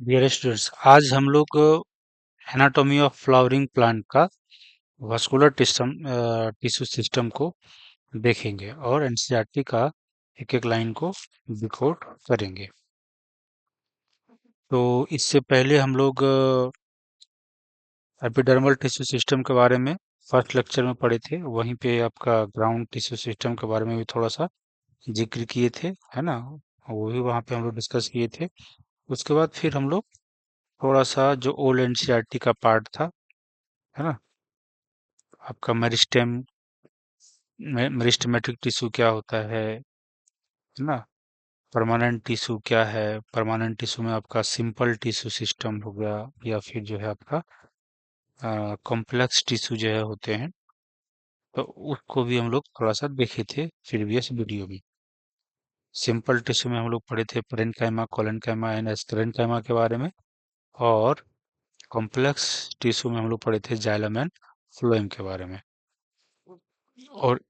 Dear students, आज हम लोग एनाटॉमी ऑफ फ्लावरिंग प्लांट का वास्कुलर टिश्यू सिस्टम को देखेंगे और एनसीईआरटी का एक एक लाइन को डिकोड करेंगे। तो इससे पहले हम लोग एपिडर्मल टिश्यू सिस्टम के बारे में फर्स्ट लेक्चर में पढ़े थे। वहीं पे आपका ग्राउंड टिश्यू सिस्टम के बारे में भी थोड़ा सा जिक्र किए थे, है ना। वो भी वहाँ पे हम लोग डिस्कस किए थे। उसके बाद फिर हम लोग थोड़ा सा जो ओल्ड एनसीईआरटी का पार्ट था, है ना, आपका मेरिस्टेमेटिक टिश्यू क्या होता है ना। परमानेंट टिश्यू क्या है, परमानेंट टिश्यू में आपका सिंपल टिश्यू सिस्टम हो गया या फिर जो है आपका कॉम्प्लेक्स टिश्यू जो है होते हैं। तो उसको भी हम लोग थोड़ा सा देखे थे प्रीवियस वीडियो में। सिंपल टिश्यू में हम लोग पढ़े थे पेरेन्काइमा, कोलेनकाइमा एंड स्क्लेरेन्काइमा के बारे में। और कॉम्प्लेक्स टिश्यू में हम लोग पढ़े थे जाइलम एंड फ्लोएम के बारे में। और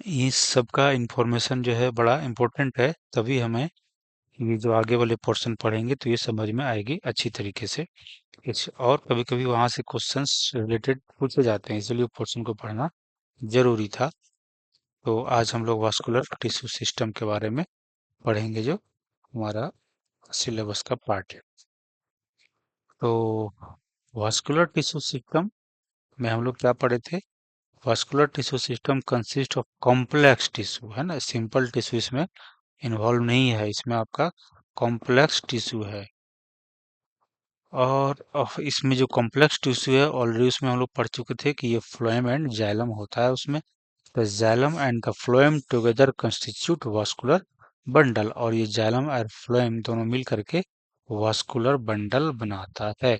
इस सब का इंफॉर्मेशन जो है बड़ा इम्पोर्टेंट है, तभी हमें ये जो आगे वाले पोर्शन पढ़ेंगे तो ये समझ में आएगी अच्छी तरीके से। और कभी कभी वहां से क्वेश्चंस रिलेटेड पूछे जाते हैं, इसलिए पोर्शन को पढ़ना जरूरी था। तो आज हम लोग वास्कुलर टिश्यू सिस्टम के बारे में पढ़ेंगे, जो हमारा सिलेबस का पार्ट है। तो वास्कुलर टिश्यू सिस्टम में हम लोग क्या पढ़े थे? Vascular tissue system consist of complex tissue, है ना। सिंपल टिश्यू इसमें इन्वॉल्व नहीं है, इसमें आपका कॉम्प्लेक्स टिश्यू है। और इसमें जो कॉम्प्लेक्स टिश्यू है ऑलरेडी उसमें हम लोग पढ़ चुके थे कि ये फ्लोएम एंड जाइलम होता है उसमें। The xylem and the phloem together constitute vascular bundle, और ये जाइलम और फ्लोएम दोनों मिल करके वास्कुलर बंडल बनाता है।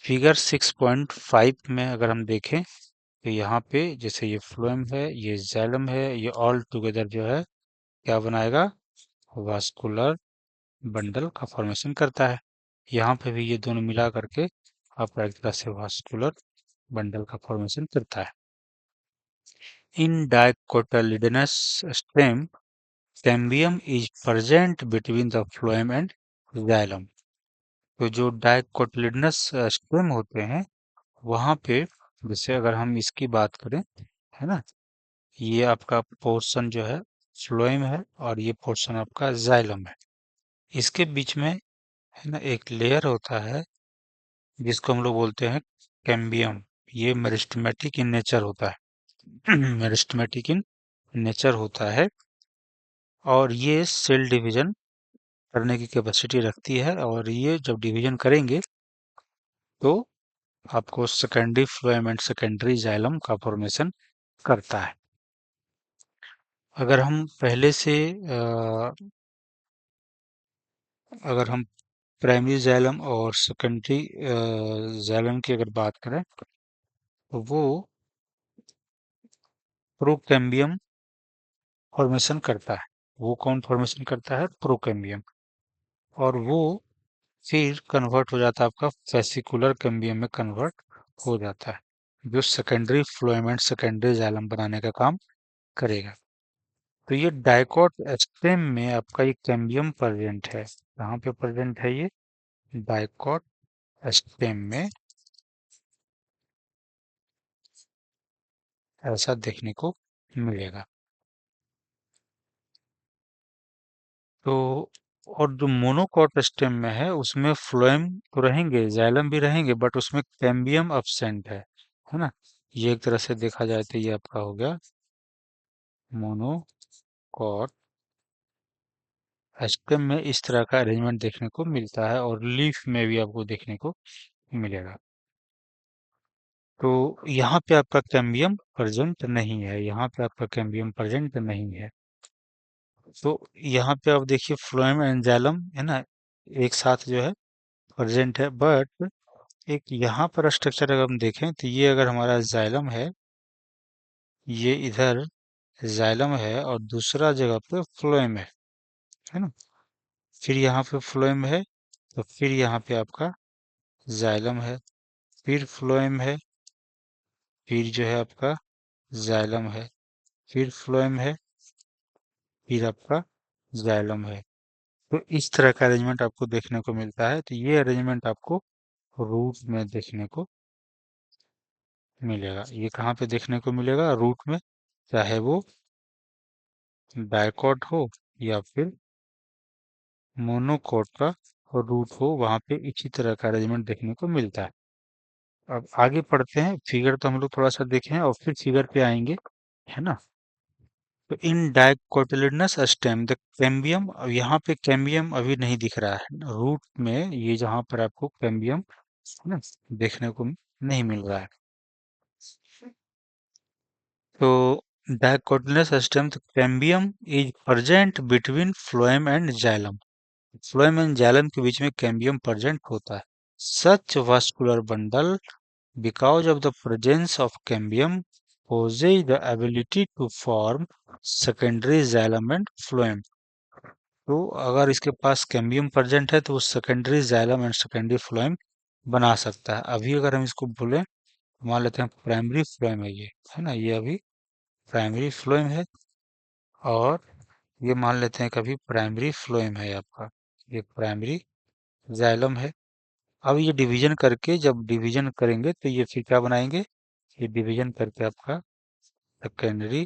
फिगर 6.5 में अगर हम देखें तो यहाँ पे जैसे ये फ्लोएम है, ये जाइलम है, ये ऑल टुगेदर जो है क्या बनाएगा? वास्कुलर बंडल का फॉर्मेशन करता है। यहाँ पे भी ये दोनों मिला करके आपका एक तरह से वास्कुलर बंडल का फॉर्मेशन करता है। In dicotyledonous stem, cambium is present between the phloem and xylem. तो जो डाइकोटिलेडोनस स्टेम होते हैं वहां पे, जैसे अगर हम इसकी बात करें, है ना, ये आपका पोर्शन जो है फ्लोएम है और ये पोर्शन आपका जाइलम है। इसके बीच में, है ना, एक लेयर होता है जिसको हम लोग बोलते हैं कैम्बियम। ये मेरिस्टेमेटिक इन नेचर होता है। मेरिस्टेमेटिक इन नेचर होता है और ये सेल डिवीजन करने की कैपेसिटी रखती है, और ये जब डिवीजन करेंगे तो आपको secondary phloem and secondary xylem का फॉर्मेशन करता है। अगर हम पहले से अगर हम प्राइमरी जाइलम और सेकेंडरी जाइलम की अगर बात करें तो वो प्रोकैम्बियम फॉर्मेशन करता है। वो कौन फॉर्मेशन करता है? प्रोकैम्बियम। और वो फिर कन्वर्ट हो जाता है आपका फेसिकुलर कैम्बियम में कन्वर्ट हो जाता है, जो secondary phloem and secondary xylem बनाने का काम करेगा। तो ये डाइकोट स्टेम में आपका ये कैम्बियम प्रेजेंट है। कहाँ पे प्रेजेंट है ये? डाइकोट स्टेम में ऐसा देखने को मिलेगा। तो और जो मोनोकोट स्टेम में है उसमें फ्लोएम तो रहेंगे, जाइलम भी रहेंगे, बट उसमें कैम्बियम अब्सेंट है ना। ये एक तरह से देखा जाए तो ये आपका हो गया मोनोकोट स्टेम में। इस तरह का अरेंजमेंट देखने को मिलता है और लीफ में भी आपको देखने को मिलेगा। तो यहाँ पे आपका कैम्बियम प्रेजेंट नहीं है, यहाँ पे आपका कैम्बियम प्रेजेंट नहीं है। तो यहाँ पे आप देखिए फ्लोएम एंड जाइलम, है ना, एक साथ जो है प्रेजेंट है। बट एक यहाँ पर स्ट्रक्चर अगर हम देखें तो ये अगर हमारा जाइलम है, ये इधर जाइलम है और दूसरा जगह पे फ्लोएम है ना। फिर यहाँ पे फ्लोएम है, तो फिर यहाँ पे आपका जाइलम है, फिर फ्लोएम है, फिर जो है आपका जाइलम है, फिर फ्लोएम है, फिर आपका जाइलम है। तो इस तरह का अरेंजमेंट आपको देखने को मिलता है। तो ये अरेंजमेंट आपको रूट में देखने को मिलेगा। ये कहाँ पे देखने को मिलेगा? रूट में, चाहे वो डायकॉट हो या फिर मोनोकोट का रूट हो, वहां पे इसी तरह का अरेंजमेंट देखने को मिलता है। अब आगे पढ़ते हैं। फिगर तो हम लोग थोड़ा सा देखें और फिर फिगर पे आएंगे, है ना। तो इन डाइकोटिलेडनस स्टेम द कैम्बियम, अब यहाँ पे कैम्बियम अभी नहीं दिख रहा है रूट में, ये जहाँ पर आपको कैम्बियम है ना देखने को नहीं मिल रहा है। तो dicotyledonous stem the cambium is present between phloem and xylem. Phloem and xylem के बीच में कैम्बियम प्रेजेंट होता है। Such vascular bundle, because of the presence of cambium, possess the ability to form secondary xylem and phloem। तो अगर इसके पास cambium present है तो वो secondary xylem and secondary phloem बना सकता है। अभी अगर हम इसको बोले, मान लेते हैं प्राइमरी फ्लोएम है ये, है ना, ये अभी प्राइमरी फ्लोएम है। और ये मान लेते हैं कभी प्राइमरी फ्लोएम है आपका, ये प्राइमरी जाइलम है। अब ये डिवीजन करके, जब डिवीजन करेंगे तो ये फिर क्या बनाएंगे? ये डिवीजन करके आपका सेकेंडरी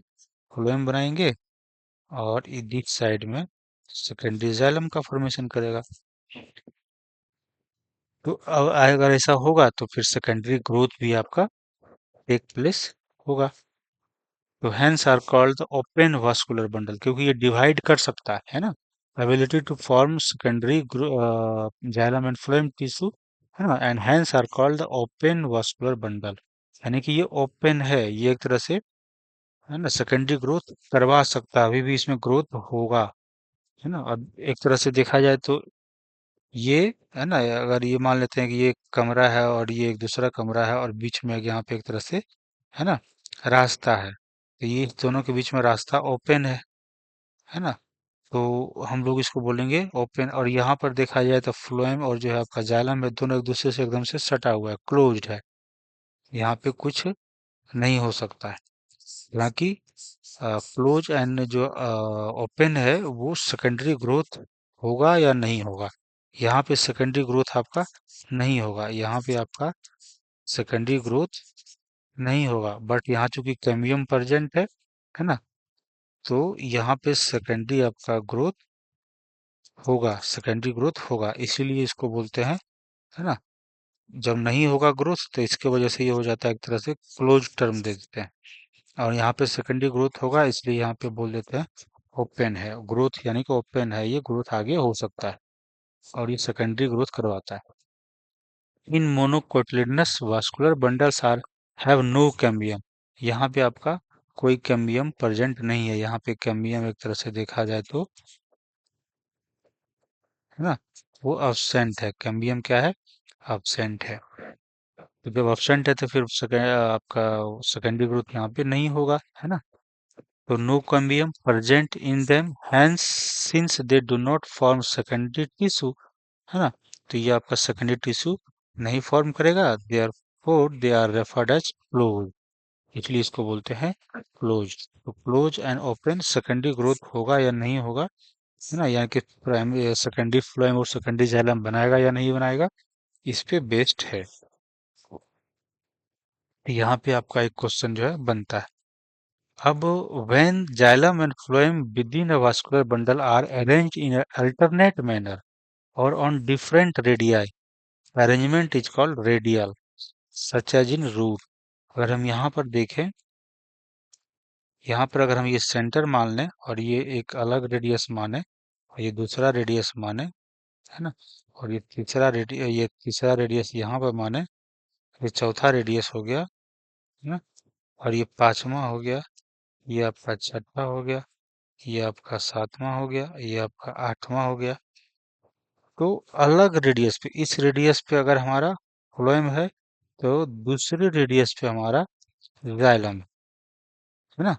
फ्लोएम बनाएंगे और इस साइड में सेकेंडरी जाइलम का फॉर्मेशन करेगा। तो अब अगर ऐसा होगा तो फिर सेकेंडरी ग्रोथ भी आपका टेक प्लेस होगा। तो hence are called the open vascular bundle, क्योंकि ये डिवाइड कर सकता है ना। Ability to form secondary xylem and phloem tissue, है ना, and hence are called the open vascular bundle. यानी कि ये ओपन है, ये एक तरह से, है ना, सेकेंडरी ग्रोथ करवा सकता है, अभी भी इसमें ग्रोथ होगा, है ना। अब एक तरह से देखा जाए तो ये, है ना, अगर ये मान लेते हैं कि ये एक कमरा है और ये एक दूसरा कमरा है और बीच में यहाँ पे एक तरह से, है ना, रास्ता है, तो ये दोनों के बीच में रास्ता ओपन है ना। तो हम लोग इसको बोलेंगे ओपन। और यहाँ पर देखा जाए तो फ्लोएम और जो है आपका जाइलम है, दोनों एक दूसरे से एकदम से सटा हुआ है, क्लोज्ड है, यहाँ पे कुछ नहीं हो सकता है। हालांकि क्लोज एंड जो ओपन है वो सेकेंडरी ग्रोथ होगा या नहीं होगा? यहाँ पे सेकेंडरी ग्रोथ आपका नहीं होगा, यहाँ पे आपका सेकेंडरी ग्रोथ नहीं होगा। बट यहाँ चूंकि कैम्बियम प्रेजेंट है ना, तो यहाँ पे सेकेंडरी आपका ग्रोथ होगा, सेकेंडरी ग्रोथ होगा, इसीलिए इसको बोलते हैं, है ना। जब नहीं होगा ग्रोथ तो इसके वजह से ये हो जाता है, एक तरह से क्लोज टर्म दे देते हैं। और यहाँ पे सेकेंडरी ग्रोथ होगा, इसलिए यहाँ पे बोल देते हैं ओपन है ग्रोथ, यानी कि ओपन है, ये ग्रोथ आगे हो सकता है और ये सेकेंडरी ग्रोथ करवाता है। In monocotyledonous vascular bundles are have no cambium, यहाँ पे आपका कोई कैम्बियम प्रेजेंट नहीं है। यहाँ पे कैम्बियम एक तरह से देखा जाए तो, है ना, वो अब्सेंट है। कैम्बियम क्या है? अब्सेंट है। तो जब अब्सेंट है तो फिर आपका सेकेंडरी ग्रोथ यहाँ पे नहीं होगा, है ना। तो no cambium present in them, hence since they do not form secondary tissue, है ना। तो ये आपका सेकेंडरी टिश्यू नहीं फॉर्म करेगा, therefore they are referred as close, इसलिए इसको बोलते हैं क्लोज। तो close and open, secondary growth होगा या नहीं होगा, है ना, यानी कि प्राइमरी सेकेंडरी फ्लोएम और सेकेंडरी जाइलम बनाएगा या नहीं बनाएगा, इस पे बेस्ड है। यहाँ पे आपका एक क्वेश्चन जो है बनता है। अब when xylem and phloem within a vascular bundle are arranged in an alternate manner or on different radii, arrangement is called radial, such as in root। अगर हम यहाँ पर देखें, यहाँ पर अगर हम ये सेंटर मान लें और ये एक अलग रेडियस माने और ये दूसरा रेडियस माने, है ना, और ये तीसरा रेडियस यहाँ पर माने, ये चौथा रेडियस हो गया, है ना, और ये पांचवा हो गया, ये आपका छठा हो गया, ये आपका सातवां हो गया, ये आपका आठवां हो गया। तो अलग रेडियस पे, इस रेडियस पे अगर हमारा फ्लोएम है तो दूसरे रेडियस पे हमारा जाइलम है ना।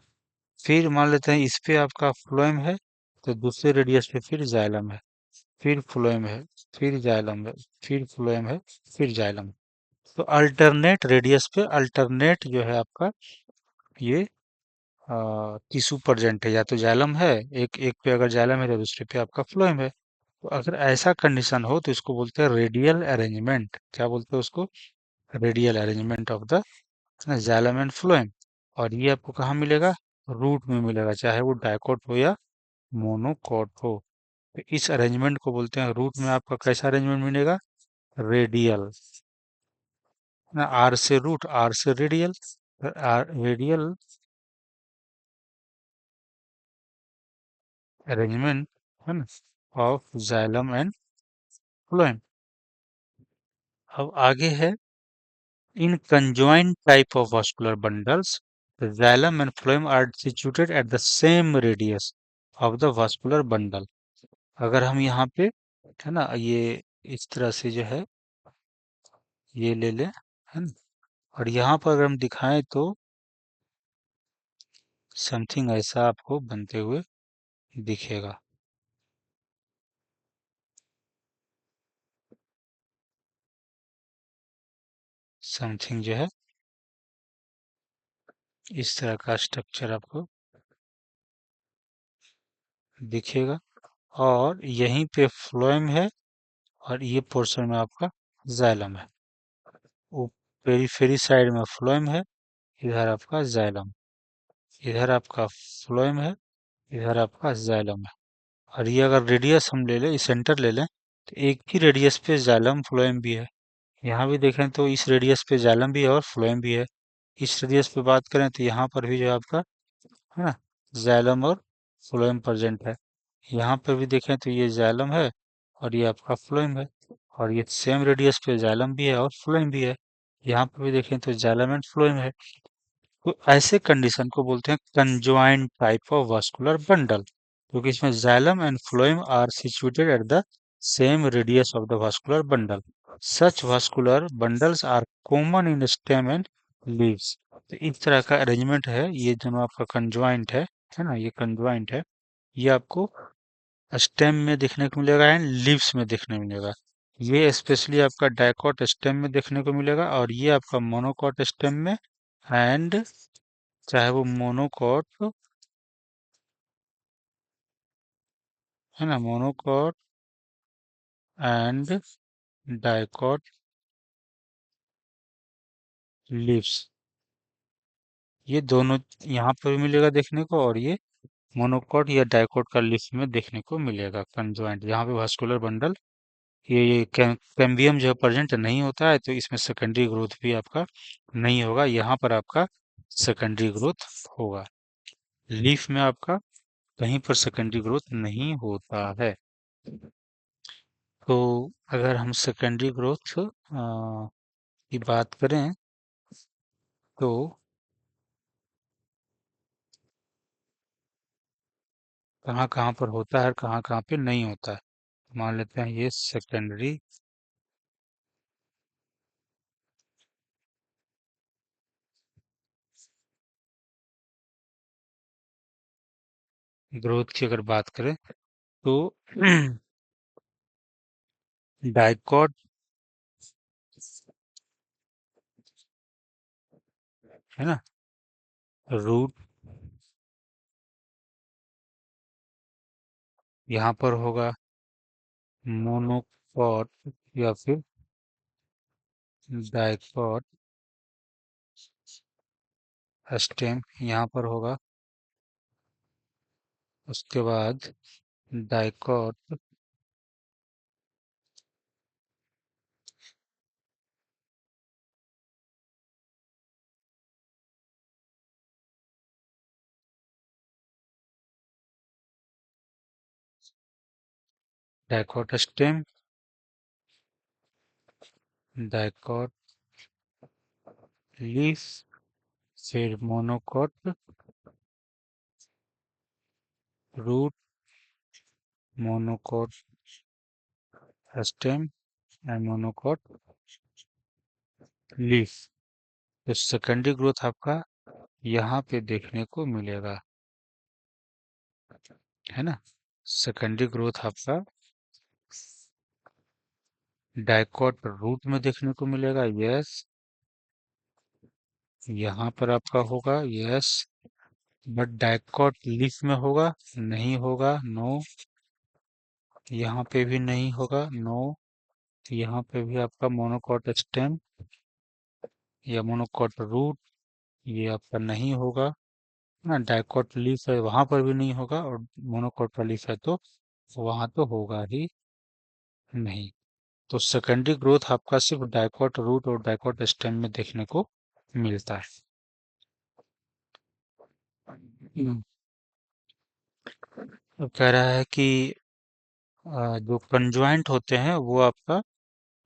फिर मान लेते हैं इस पे आपका फ्लोएम है तो दूसरे रेडियस पे फिर जाइलम है, फिर फ्लोएम है, फिर जाइलम है, फिर फ्लोएम है, फिर जाइलम। तो अल्टरनेट रेडियस पे अल्टरनेट जो है आपका ये टिश्यू प्रेजेंट है, या तो जाइलम है, एक एक पे अगर जाइलम है तो दूसरे पे आपका फ्लोएम है। तो अगर ऐसा कंडीशन हो तो इसको बोलते हैं रेडियल अरेंजमेंट। क्या बोलते हैं उसको? Radial arrangement of the xylem and phloem. और ये आपको कहाँ मिलेगा? रूट में मिलेगा, चाहे वो डाइकोट हो या मोनोकोट हो। तो इस अरेंजमेंट को बोलते हैं, रूट में आपका कैसा अरेंजमेंट मिलेगा? रेडियल। ना, आर से रूट, आर से रेडियल। आर रेडियल अरेंजमेंट, है ना, ऑफ जाइलम एंड फ्लोएम। अब आगे है, इन conjoined type of vascular bundles, the xylem and phloem are situated at the same radius of the vascular bundle। अगर हम यहाँ पे, है ना, ये इस तरह से जो है ये ले लें, है ना, और यहाँ पर अगर हम दिखाएं तो समथिंग ऐसा आपको बनते हुए दिखेगा। समथिंग जो है इस तरह का स्ट्रक्चर आपको दिखेगा। और यहीं पे फ्लोएम है और ये पोर्शन में आपका जाइलम है। वो पेरीफेरी साइड में फ्लोएम है, इधर आपका जाइलम, इधर आपका फ्लोएम है, इधर आपका जाइलम है। और ये अगर रेडियस हम ले लें, सेंटर ले लें, तो एक ही रेडियस पे जाइलम फ्लोएम भी है। यहाँ भी देखें तो इस रेडियस पे जाइलम भी है और फ्लोएम भी है। इस रेडियस पे बात करें तो यहाँ पर भी जो है आपका, है ना, जाइलम और फ्लोएम प्रेजेंट है। यहाँ पर भी देखें तो ये जाइलम है और ये आपका फ्लोएम है। और ये सेम रेडियस पे जाइलम भी है और फ्लोएम भी है। यहाँ पर भी देखें तो जाइलम एंड फ्लोएम है। तो ऐसे कंडीशन को बोलते हैं conjoint type of vascular bundle, क्योंकि इसमें xylem and phloem are situated at the same radius of the vascular bundle. Such vascular bundles are common in stem and leaves. तो इस तरह का अरेंजमेंट है, ये दोनों आपका कंजॉइंट है ना, ये कंजॉइंट है। ये आपको स्टेम में देखने को मिलेगा एंड लीव्स में देखने को मिलेगा। ये स्पेशली आपका डाइकोट स्टेम में देखने को मिलेगा और ये आपका मोनोकोट स्टेम में, एंड चाहे वो मोनोकॉट, है ना, मोनोकॉट एंड डाइकॉट लीव्स, ये दोनों यहाँ पर भी मिलेगा देखने को। और ये मोनोकॉट या डाइकॉट का लीफ में देखने को मिलेगा कंजॉइंट, जहाँ पे वास्कुलर बंडल, ये कैम्बियम जो प्रेजेंट नहीं होता है, तो इसमें सेकेंडरी ग्रोथ भी आपका नहीं होगा। यहाँ पर आपका सेकेंडरी ग्रोथ होगा। लीफ में आपका कहीं पर सेकेंडरी ग्रोथ नहीं होता है। तो अगर हम सेकेंडरी ग्रोथ की बात करें तो कहाँ कहाँ पर होता है और कहाँ कहाँ पे नहीं होता है। मान लेते हैं ये सेकेंडरी ग्रोथ की अगर बात करें तो डाइकॉट, है ना, रूट यहाँ पर होगा, मोनोकॉट या फिर डाइकॉट स्टेम यहाँ पर होगा। उसके बाद dicot, dicot stem, dicot leaf, फिर monocot root, monocot stem and monocot leaf. तो सेकेंडरी ग्रोथ आपका यहाँ पे देखने को मिलेगा, है ना। सेकेंडरी ग्रोथ आपका डाइकॉट रूट में देखने को मिलेगा, यस। यहाँ पर आपका होगा, यस। बट डाइकॉट लीफ में होगा, नहीं होगा, नो। यहाँ पे भी नहीं होगा, नो। यहाँ पे भी आपका मोनोकॉट स्टेम या मोनोकॉट रूट, ये आपका नहीं होगा ना। डाइकॉट लीफ है, वहां पर भी नहीं होगा, और मोनोकॉट का लीफ है तो वहां तो होगा ही नहीं। तो सेकेंडरी ग्रोथ आपका सिर्फ डाइकॉट रूट और डाइकॉट स्टेम में देखने को मिलता है। हम्म, तो कह रहा है कि जो कंजॉइंट होते हैं वो आपका,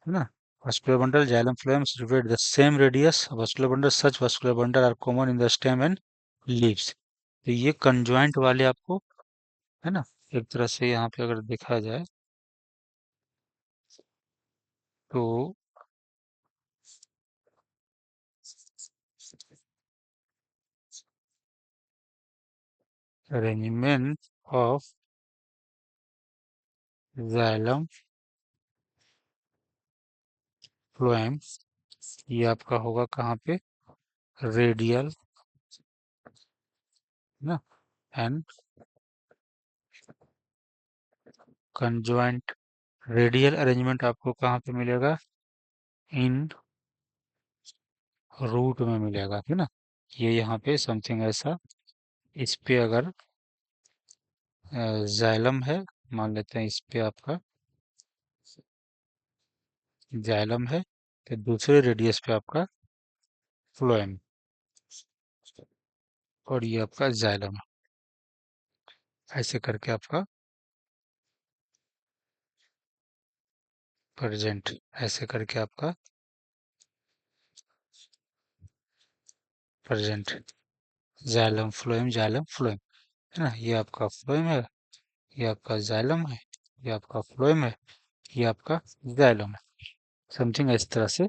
है ना, vascular bundle, xylem phloem distribute the same radius vascular bundle, such vascular bundle are common in the stem and leaves। तो ये कंजॉइंट वाले आपको, है ना, एक तरह से यहाँ पे अगर देखा जाए तो अरेंजमेंट ऑफ xylem phloem, ये आपका होगा कहाँ पे, रेडियल, ना, एंड कंजॉइंट। रेडियल अरेंजमेंट आपको कहाँ पे मिलेगा, इन रूट में मिलेगा, है ना। ये यहाँ पे समथिंग ऐसा, इस पे अगर जाइलम है, मान लेते हैं इस पे आपका जाइलम है, तो दूसरे रेडियस पे आपका फ्लोएम, और ये आपका जाइलम है। ऐसे करके आपका प्रेजेंट, ऐसे करके आपका प्रेजेंट, जाइलम फ्लोएम, है ना। ये आपका फ्लोएम है, ये आपका जाइलम है, ये आपका फ्लोएम है, ये आपका जाइलम है। समथिंग इस तरह से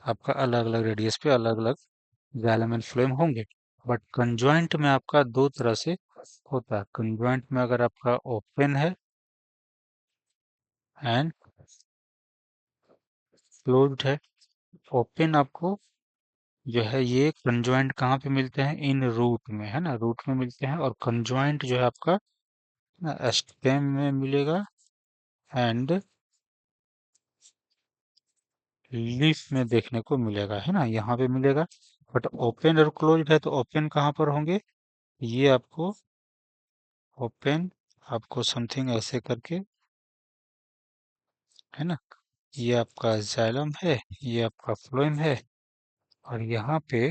आपका अलग अलग रेडियस पे अलग अलग जाइलम एंड फ्लोएम होंगे। बट कंजॉइंट में आपका दो तरह से होता है। कंजॉइंट में अगर आपका ओपन है एंड क्लोज्ड है, ओपन आपको जो है ये कंजॉइंट कहाँ पे मिलते हैं, इन रूट में, है ना, रूट में मिलते हैं। और कंजॉइंट जो है आपका स्टेम में मिलेगा एंड लीफ में देखने को मिलेगा, है ना, यहाँ पे मिलेगा। बट ओपन और क्लोज्ड है तो ओपन कहाँ पर होंगे, ये आपको ओपन, आपको समथिंग ऐसे करके, है ना, ये आपका जाइलम है, ये आपका फ्लोएम है, और यहाँ पे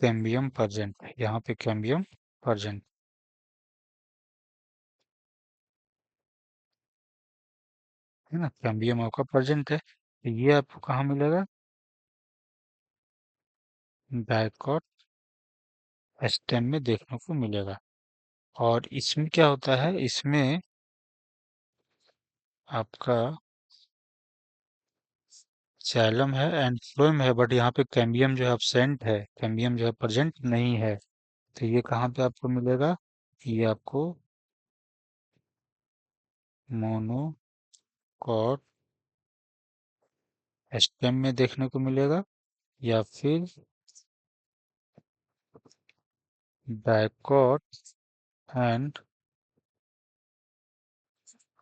कैम्बियम प्रेजेंट है, यहाँ पे कैम्बियम प्रेजेंट, है ना, कैम्बियम आपका प्रेजेंट है। तो ये आपको कहाँ मिलेगा, डाइकॉट स्टेम में देखने को मिलेगा। और इसमें क्या होता है, इसमें आपका जाइलम है एंड फ्लोएम है, बट यहाँ पे कैम्बियम जो है absent है, कैम्बियम जो है प्रेजेंट नहीं है। तो ये कहाँ पे आपको मिलेगा, ये आपको मोनोकॉट स्टेम में देखने को मिलेगा, या फिर डाइकॉट एंड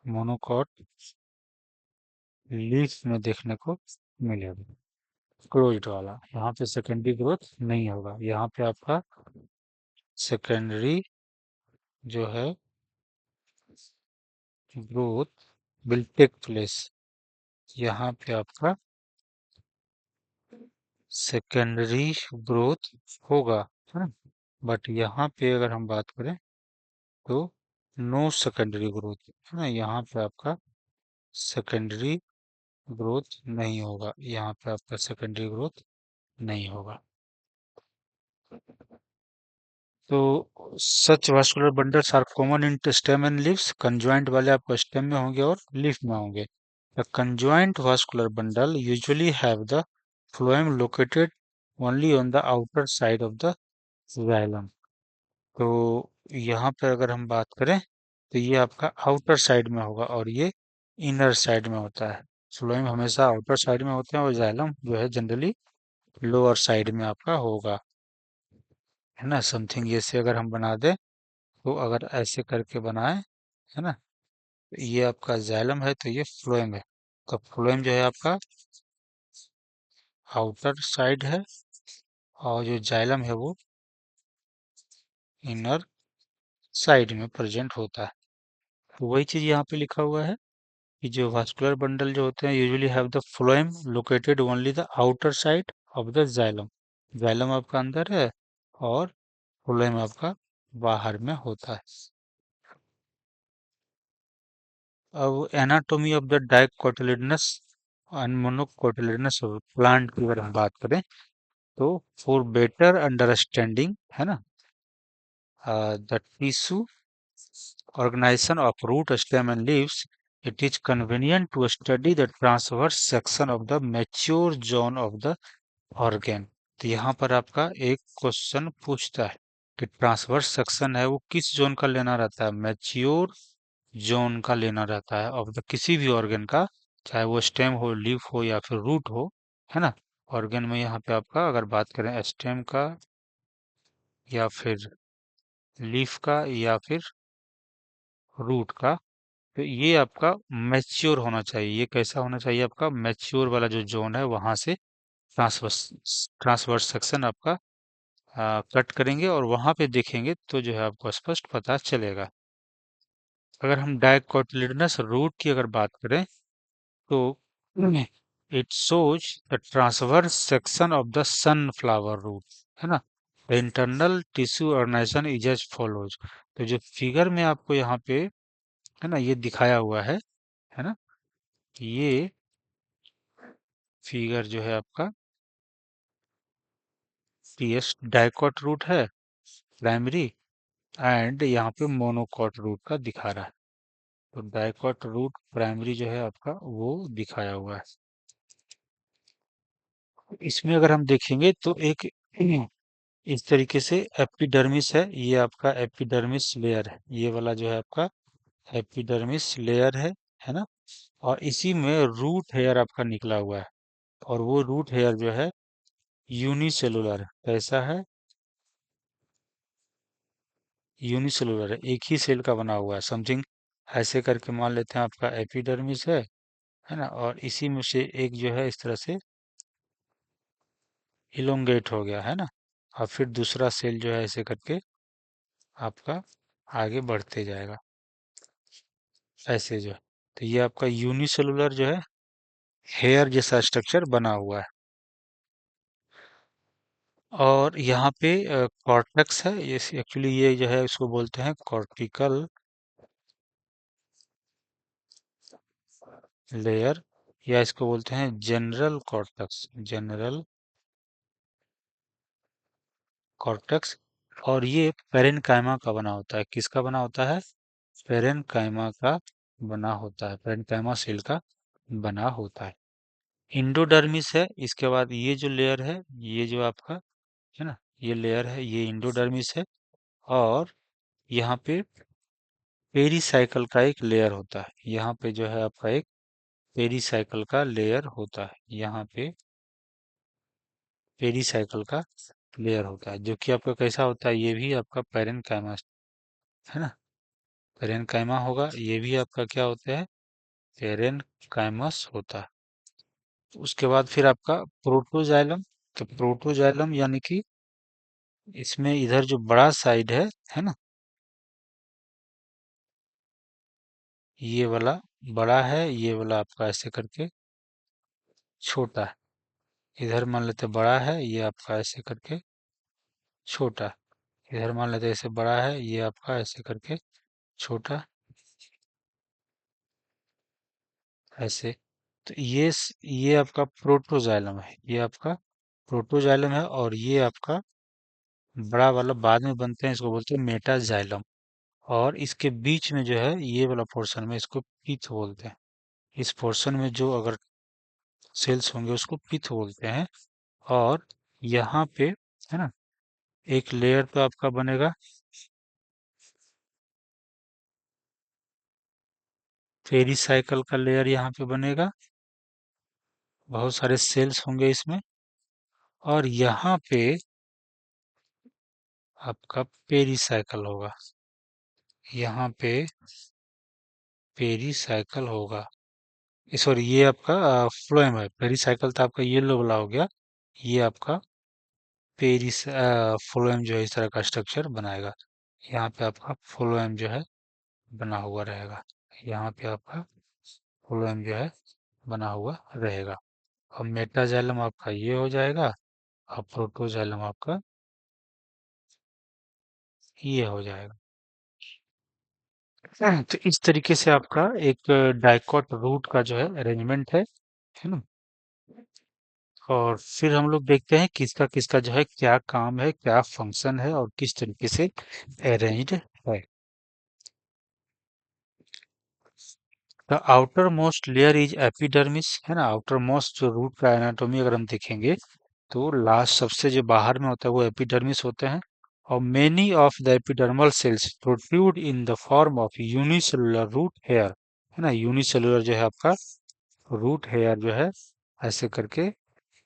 मोनोकॉट लीफ में देखने को मिलेगा। क्लोज्ड वाला, यहाँ पे सेकेंडरी ग्रोथ नहीं होगा, यहाँ पे आपका सेकेंडरी जो है ग्रोथ विल टेक प्लेस, यहाँ पे आपका सेकेंडरी ग्रोथ होगा, है ना। बट यहाँ पे अगर हम बात करें तो नो सेकेंडरी ग्रोथ, है ना, यहाँ पे आपका सेकेंडरी ग्रोथ नहीं होगा, यहाँ पे आपका सेकेंडरी ग्रोथ नहीं होगा। तो such vascular bundles are common in stem and leaves, conjoint वाले आपको स्टेम में होंगे और लीफ में होंगे। The conjoint vascular bundle usually have the phloem located only on the outer side of the xylem. तो यहाँ पे अगर हम बात करें तो ये आपका आउटर साइड में होगा और ये इनर साइड में होता है। फ्लोएम हमेशा आउटर साइड में होते हैं और जाइलम जो है जनरली लोअर साइड में आपका होगा, है ना। समथिंग ये से अगर हम बना दें तो अगर ऐसे करके बनाए, है ना, ये आपका जाइलम है तो ये फ्लोएम है। तो फ्लोएम जो है आपका आउटर साइड है और जो जाइलम है वो इनर साइड में प्रेजेंट होता है। तो वही चीज यहाँ पे लिखा हुआ है कि जो वास्कुलर बंडल जो होते हैं usually have the phloem located only the outer side of the xylem. Xylem आपका अंदर है और फ्लोएम आपका बाहर में होता है। अब anatomy of the dicotyledonous and monocotyledonous plant की अगर हम बात करें तो फॉर बेटर अंडरस्टैंडिंग है ना the tissue organization of root stem and leaves, it is convenient to study the transverse section of the mature zone of the organ। तो यहाँ पर आपका एक क्वेश्चन पूछता है कि ट्रांसवर्स सेक्शन है वो किस जोन का लेना रहता है, मैच्योर जोन का लेना रहता है ऑफ द किसी भी ऑर्गन का, चाहे वो स्टेम हो, लीफ हो या फिर रूट हो, है ना। ऑर्गन में यहाँ पे आपका अगर बात करें स्टेम का या फिर लीफ का या फिर रूट का, तो ये आपका मैच्योर होना चाहिए। ये कैसा होना चाहिए, आपका मैच्योर वाला जो जोन है वहां से ट्रांसवर्स ट्रांसवर्स सेक्शन आपका कट करेंगे और वहां पे देखेंगे तो जो है आपको स्पष्ट पता चलेगा। अगर हम डाइकोटिलेडनस रूट की अगर बात करें तो it shows the transverse section of the sunflower root, है ना। The internal tissue organisation is as follows. तो जो फिगर में आपको यहाँ पे है ना ये दिखाया हुआ है ना, ये फिगर जो है आपका पीएस डाइकॉट रूट है प्राइमरी, एंड यहाँ पे मोनोकॉट रूट का दिखा रहा है। तो डाइकॉट रूट प्राइमरी जो है आपका वो दिखाया हुआ है। इसमें अगर हम देखेंगे तो एक इस तरीके से एपिडर्मिस है, ये आपका एपिडर्मिस लेयर है, ये वाला जो है आपका एपिडर्मिस लेयर है ना। और इसी में रूट हेयर आपका निकला हुआ है और वो रूट हेयर जो है यूनिसेलुलर है। कैसा है, यूनिसेलुलर है, एक ही सेल का बना हुआ है। समथिंग ऐसे करके मान लेते हैं आपका एपिडर्मिस है ना, और इसी में से एक जो है इस तरह से इलोंगेट हो गया है ना, और फिर दूसरा सेल जो है ऐसे करके आपका आगे बढ़ते जाएगा ऐसे जो है। तो ये आपका यूनिसेलुलर जो है हेयर जैसा स्ट्रक्चर बना हुआ है। और यहाँ पे कॉर्टेक्स है, ये एक्चुअली ये जो है इसको बोलते हैं कॉर्टिकल लेयर, या इसको बोलते हैं जनरल कॉर्टेक्स, जनरल कॉर्टेक्स। और ये पेरेन्काइमा का बना होता है, किसका बना होता है, पेरेन्काइमा का बना होता है, पेरेन्काइमा सेल का बना होता है। इंडोडर्मिस है, इसके बाद ये जो लेयर है ये जो आपका है ना ये लेयर है ये इंडोडर्मिस है। और यहाँ पे पेरीसाइकल का एक लेयर होता है, यहाँ पे जो है आपका एक पेरीसाइकल का लेयर होता है, यहाँ पे पेरीसाइकल का लेयर होता है जो कि आपका कैसा होता है, ये भी आपका पेरेन्काइमा है ना। पेरेन्काइमा होगा, ये भी आपका क्या होता है, पेरेन्काइमस होता है। उसके बाद फिर आपका प्रोटोजाइलम। तो प्रोटोजाइलम यानी कि इसमें इधर जो बड़ा साइड है ना, ये वाला बड़ा है, ये वाला आपका ऐसे करके छोटा है। इधर मान लेते बड़ा है, ये आपका ऐसे करके छोटा है। इधर मान लेते ऐसे बड़ा है, ये आपका ऐसे करके छोटा, ऐसे। तो ये आपका प्रोटोजाइलम है, ये आपका प्रोटोजाइलम है। और ये आपका बड़ा वाला बाद में बनते हैं, इसको बोलते हैं मेटाजाइलम। और इसके बीच में जो है ये वाला पोर्शन में इसको पिथ बोलते हैं। इस पोर्शन में जो अगर सेल्स होंगे उसको पिथ बोलते हैं। और यहाँ पे है ना एक लेयर तो आपका बनेगा पेरीसाइकल का लेयर, यहाँ पे बनेगा, बहुत सारे सेल्स होंगे इसमें। और यहाँ पे आपका पेरीसाइकल होगा, यहाँ पे पेरीसाइकिल होगा। सॉरी, ये आपका फ्लोएम है। पेरीसाइकिल तो आपका येलो वाला हो गया। ये आपका पेरिस फ्लोएम जो है इस तरह का स्ट्रक्चर बनाएगा। यहाँ पे आपका फ्लोएम जो है बना हुआ रहेगा। यहाँ पे आपका फ्लोएम जो है बना हुआ रहेगा। और मेटाजाइलम आपका ये हो जाएगा। और प्रोटोजाइलम आपका ये हो जाएगा। तो इस तरीके से आपका एक डाइकॉट रूट का जो है अरेंजमेंट है ना। और फिर हम लोग देखते हैं किसका किसका जो है क्या काम है, क्या फंक्शन है और किस तरीके से अरेंज्ड है। The outer most layer is epidermis, है ना। आउटर मोस्ट जो रूट का एनाटोमी अगर हम देखेंगे तो लास्ट सबसे जो बाहर में होता है वो एपिडर्मिस होते हैं। और many of the epidermal cells protrude in the form of unicellular root hair, है ना। यूनिसेलुलर जो है आपका रूट हेयर जो है ऐसे करके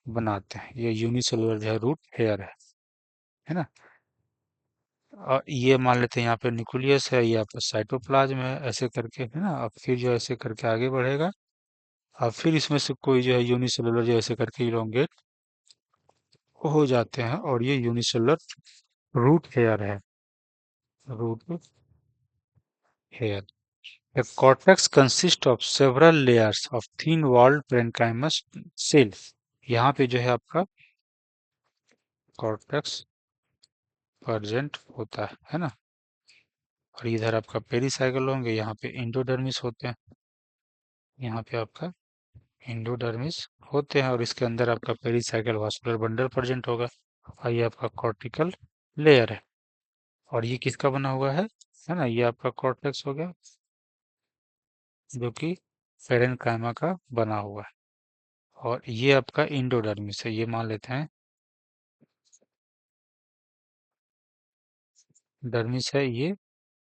बनाते हैं। ये यूनिसेलुलर जो है रूट हेयर है ना। और ये मान लेते हैं यहाँ पे न्यूक्लियस है, ये आपका साइटोप्लाज्म है, ऐसे करके, है ना। अब फिर जो ऐसे करके आगे बढ़ेगा। अब फिर इसमें से कोई जो है यूनिसेलुलर जो ऐसे करके इलोंगेट हो जाते हैं और ये यूनिसेलुलर रूट हेयर है। Root hair. A cortex consists of several layers of thin-walled parenchymatous cells। यहाँ पे जो है आपका कॉर्टेक्स प्रेजेंट होता है ना। और इधर आपका पेरिसाइकिल होंगे, यहाँ पे इंडोडर्मिस होते हैं। यहाँ पे आपका इंडोडर्मिस होते हैं और इसके अंदर आपका पेरिसाइकिल वास्कुलर बंडल प्रेजेंट होगा। और ये आपका कॉर्टिकल लेयर है। और ये किसका बना हुआ है ना। ये आपका कॉर्टेक्स हो गया जो कि पेरेन्काइमा का बना हुआ है। और ये आपका इंडोडर्मिस है, ये मान लेते हैं डर्मिस है ये।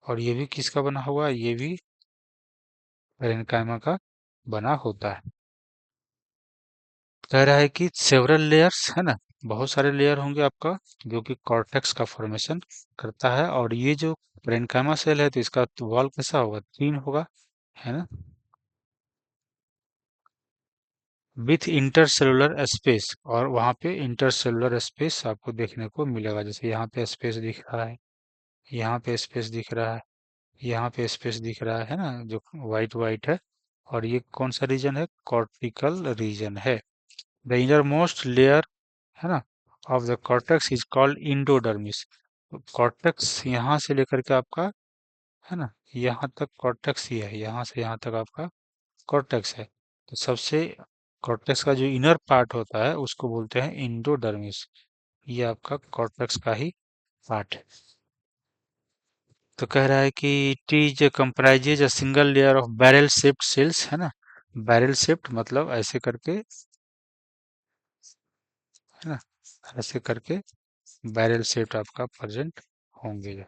और ये भी किसका बना हुआ है, ये भी पेरेन्काइमा का बना होता है। कह रहा है कि सेवरल लेयर्स, है ना। बहुत सारे लेयर होंगे आपका जो कि कॉर्टेक्स का फॉर्मेशन करता है। और ये जो पेरेन्काइमा सेल है तो इसका वॉल कैसा होगा, तीन होगा, है ना। विथ इंटरसेलुलर स्पेस, और वहाँ पे इंटरसेलुलर स्पेस आपको देखने को मिलेगा। जैसे यहाँ पे स्पेस दिख रहा है, यहाँ पे स्पेस दिख रहा है, यहाँ पे स्पेस दिख रहा है ना, जो वाइट वाइट है। और ये कौन सा रीजन है, कॉर्टिकल रीजन है। द इनर मोस्ट लेयर, है ना, of the cortex is called endodermis. Cortex यहाँ से लेकर के आपका, है ना, यहाँ तक कॉर्टेक्स ही है। यहाँ से यहाँ तक आपका कॉर्टेक्स है। तो सबसे कॉर्टेक्स का जो इनर पार्ट होता है उसको बोलते हैं इंडोडर्मिस। ये आपका कॉर्टेक्स का ही पार्ट है। तो कह रहा है कि it is comprises a single layer of barrel shaped cells, है ना। बैरल शेप्ड मतलब ऐसे करके, है ना, ऐसे करके बैरल शेप्ड आपका प्रेजेंट होंगे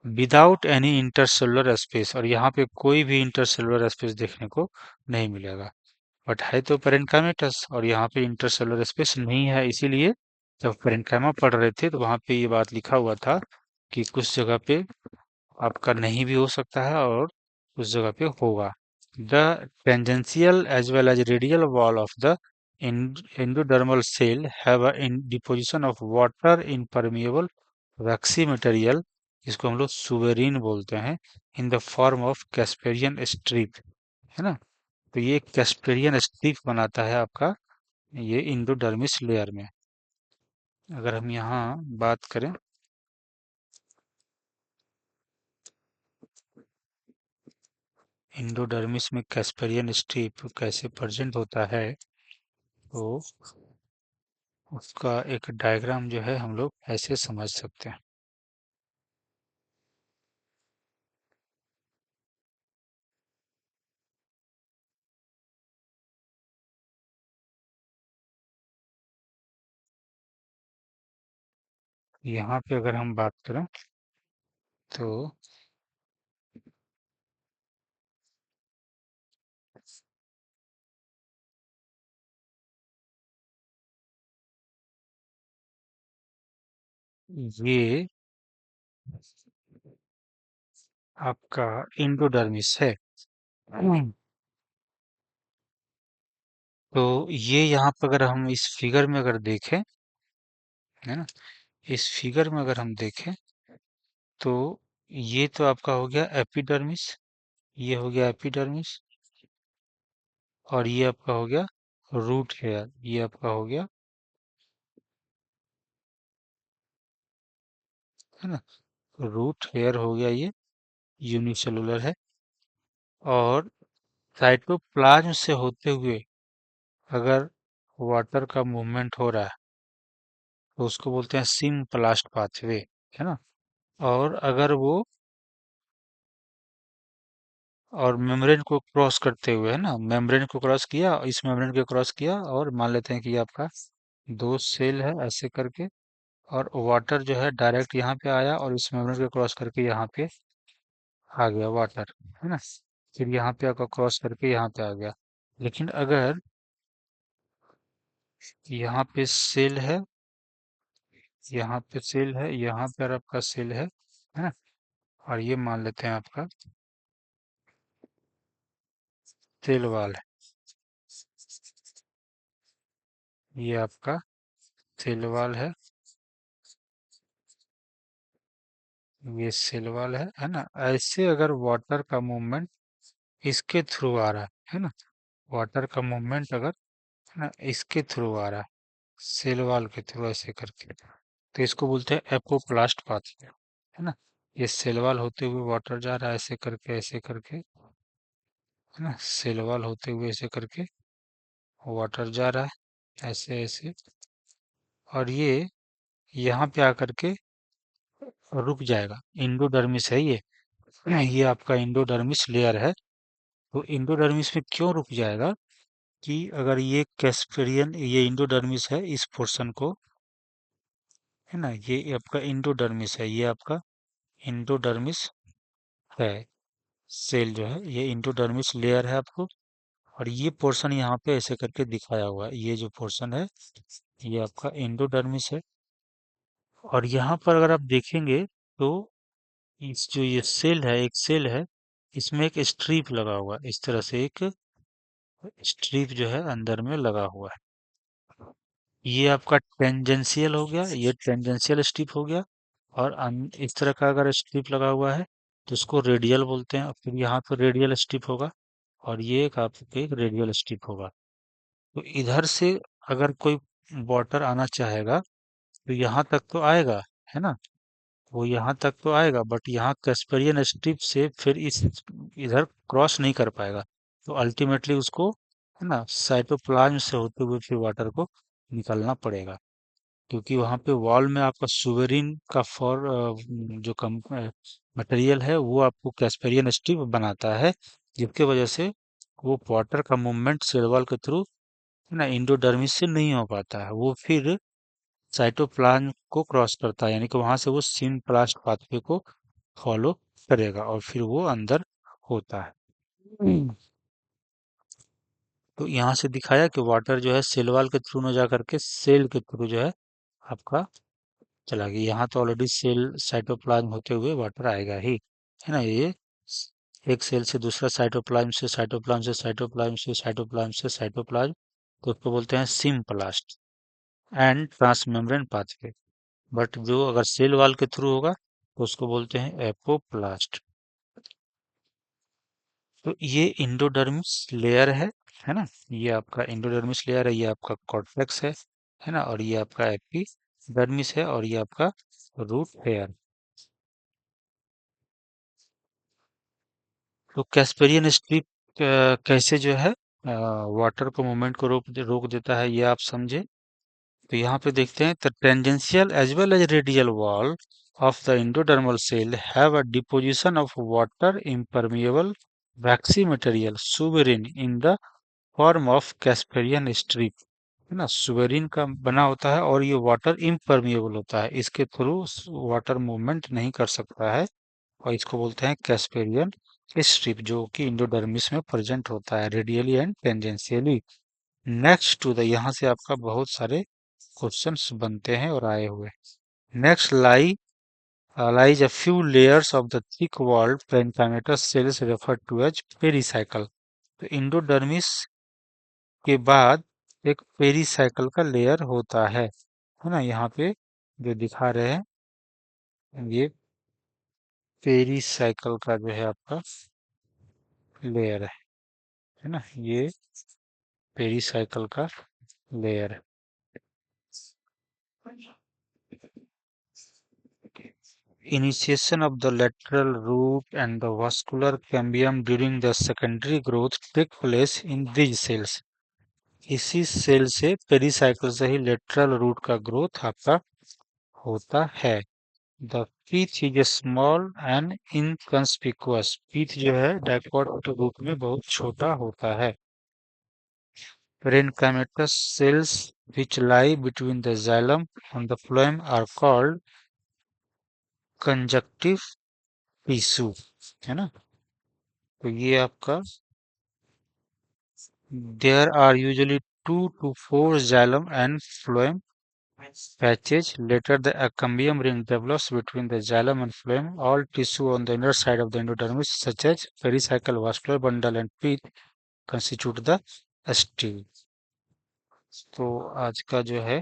विदाउट एनी इंटरसेलुलर स्पेस। और यहाँ पे कोई भी इंटरसेलुलर स्पेस देखने को नहीं मिलेगा। बट है तो पेरेन्काइमेटस और यहाँ पे इंटरसेलुलर स्पेस नहीं है। इसीलिए जब पेरेन्काइमा पढ़ रहे थे तो वहाँ पे ये बात लिखा हुआ था कि कुछ जगह पे आपका नहीं भी हो सकता है और उस जगह पे होगा। The tangential as well as radial wall of the endodermal cell have a deposition of water impermeable waxy material, जिसको हम लोग सुबेरिन बोलते हैं, in the form of Casparian strip, है ना। तो ये कैस्पेरियन स्ट्रिप बनाता है आपका ये इंडोडर्मिस लेयर में। अगर हम यहाँ बात करें इंडोडर्मिस में कैस्पेरियन स्ट्रिप कैसे प्रेजेंट होता है, तो उसका एक डायग्राम जो है हम लोग ऐसे समझ सकते हैं। यहाँ पे अगर हम बात करें तो ये आपका इंडोडर्मिस है। तो ये यहाँ पर अगर हम इस फिगर में अगर देखें, है ना, इस फिगर में अगर हम देखें तो ये तो आपका हो गया एपिडर्मिस, ये हो गया एपिडर्मिस, और ये आपका हो गया रूट हेयर, ये आपका हो गया, है ना, रूट हेयर हो गया, ये यूनिसेलुलर है। और साइटोप्लाज्म से होते हुए अगर वाटर का मूवमेंट हो रहा है तो उसको बोलते हैं सिम्प्लास्ट पाथवे, है ना। और अगर वो और मेम्ब्रेन को क्रॉस करते हुए, है ना, मेम्ब्रेन को क्रॉस किया, इस मेम्ब्रेन को क्रॉस किया, और मान लेते हैं कि ये आपका दो सेल है ऐसे करके, और वाटर जो है डायरेक्ट यहाँ पे आया और इस मेम्ब्रेन को क्रॉस करके यहाँ पे आ गया वाटर, है ना। फिर यहाँ पे आपका क्रॉस करके यहाँ पे आ गया। लेकिन अगर यहाँ पे सेल है, यहाँ पे सेल है, यहाँ पर आपका सेल है ना, और ये मान लेते हैं आपका सेल वाल है, ये आपका सेल वाल है ना। ऐसे अगर वाटर का मूवमेंट इसके थ्रू आ रहा है ना, वाटर का मूवमेंट अगर, है ना, इसके थ्रू आ रहा है, सेल वॉल के थ्रू ऐसे करके, तो इसको बोलते हैं एपोप्लास्ट पाथवे, है ना। ये सेल वॉल होते हुए वाटर जा रहा है ऐसे करके, है ना, सेल वॉल होते हुए ऐसे करके वाटर जा रहा है ऐसे ऐसे, और ये यहाँ पे आकर के रुक जाएगा। इंडोडर्मिस है ये आपका इंडोडर्मिस लेयर है। तो इंडोडर्मिस में क्यों रुक जाएगा कि अगर ये कैस्पेरियन, ये इंडोडर्मिस है, इस पोर्शन को, है ना, ये आपका इंडोडर्मिस है, ये आपका इंडोडर्मिस है, सेल जो है ये इंडोडर्मिस लेयर है आपको। और ये पोर्शन यहाँ पे ऐसे करके दिखाया हुआ है, ये जो पोर्शन है ये आपका इंडोडर्मिस है। और यहाँ पर अगर आप देखेंगे तो इस जो ये सेल है, एक सेल है, इसमें एक स्ट्रिप लगा हुआ है, इस तरह से एक स्ट्रिप जो है अंदर में लगा हुआ है। ये आपका टेंजेंशियल हो गया, ये टेंजेंशियल स्ट्रिप हो गया। और इस तरह का अगर स्ट्रिप लगा हुआ है तो उसको रेडियल बोलते हैं। और फिर यहाँ तो रेडियल स्ट्रिप होगा, और ये एक आपके एक रेडियल स्ट्रिप होगा। तो इधर से अगर कोई वाटर आना चाहेगा तो यहाँ तक तो आएगा, है ना, वो यहाँ तक तो आएगा, बट यहाँ कैस्पेरियन स्ट्रिप से फिर इस इधर क्रॉस नहीं कर पाएगा। तो अल्टीमेटली उसको, है ना, साइटोप्लाज्म से होते हुए फिर वाटर को निकलना पड़ेगा, क्योंकि वहां पे वॉल में आपका सुवेरिन का जो कम मटेरियल है वो आपको कैस्पेरियन स्ट्रिप बनाता है, जिसके वजह से वो वाटर का मूवमेंट सेल वॉल के थ्रू, है ना, इंडोडर्मिस से नहीं हो पाता है। वो फिर साइटोप्लाज्म को क्रॉस करता है, यानी कि वहां से वो सिम्प्लास्ट पाथवे को फॉलो करेगा और फिर वो अंदर होता है। तो यहाँ से दिखाया कि वाटर जो है सेल वॉल के थ्रू न जा करके सेल के थ्रू जो है आपका चला गया। यहाँ तो ऑलरेडी सेल साइटोप्लाज्म होते हुए वाटर आएगा ही, है ना। ये एक सेल से दूसरा, साइटोप्लाज्म से साइटोप्लाज्म से साइटोप्लाज्म से साइटोप्लाज्म से साइटोप्लाज्म, तो उसको बोलते हैं symplast and transmembrane pathway. But जो अगर सेल वॉल के थ्रू होगा तो उसको बोलते हैं एपोप्लास्ट। तो ये इंडोडर्मिस लेयर है ना, ये आपका इंडोडर्मिस लेयर है, ये आपका कॉर्टेक्स है ना, और ये आपका एपिडर्मिस है, और ये आपका रूट हेयर। तो कैस्पेरियन स्ट्रिप कैसे जो है वाटर को मूवमेंट को रोक देता है, ये आप समझे। तो यहाँ पे देखते हैं, the tangential as well as radial wall of the endodermal cell have a deposition of water impermeable waxy material suberin in the form of Casparian strip, है ना। सुबेरिन का बना होता है और ये वाटर इम्परमिएबल होता है, इसके थ्रू वाटर मूवमेंट नहीं कर सकता है, और इसको बोलते हैं कैस्पेरियन स्ट्रिप, जो कि इंडोडर्मिस में प्रेजेंट होता है radially and tangentially. Next to the, यहाँ से आपका बहुत सारे क्वेश्चंस बनते हैं और आए हुए। Next lie lies a few layers of the thick walled parenchymatous cells referred to as pericycle. तो इंडोडर्मिस के बाद एक पेरिसाइकल का लेयर होता है ना। यहाँ पे जो दिखा रहे हैं ये पेरिसाइकल का जो है आपका लेयर है ना। ये पेरिसाइकल का लेयर है। Initiation of the lateral root and the vascular cambium during the secondary growth take place in these cells। इसी सेल से पेरिसाइकिल से ही लेटरल रूट का ग्रोथ आपका होता है। The pith is small and inconspicuous. Pith जो है डाइकोट के रूप में बहुत छोटा होता है। Parenchymatous cells which lie between the xylem and the phloem are called conjunctive tissue है ना। तो ये आपका there are usually 2 to 4 xylem and phloem patches. Later, the acambium ring develops between the xylem and phloem. All tissue on the inner side of the endodermis, such as pericycle, vascular bundle, and pith, constitute the steel. तो आज का जो है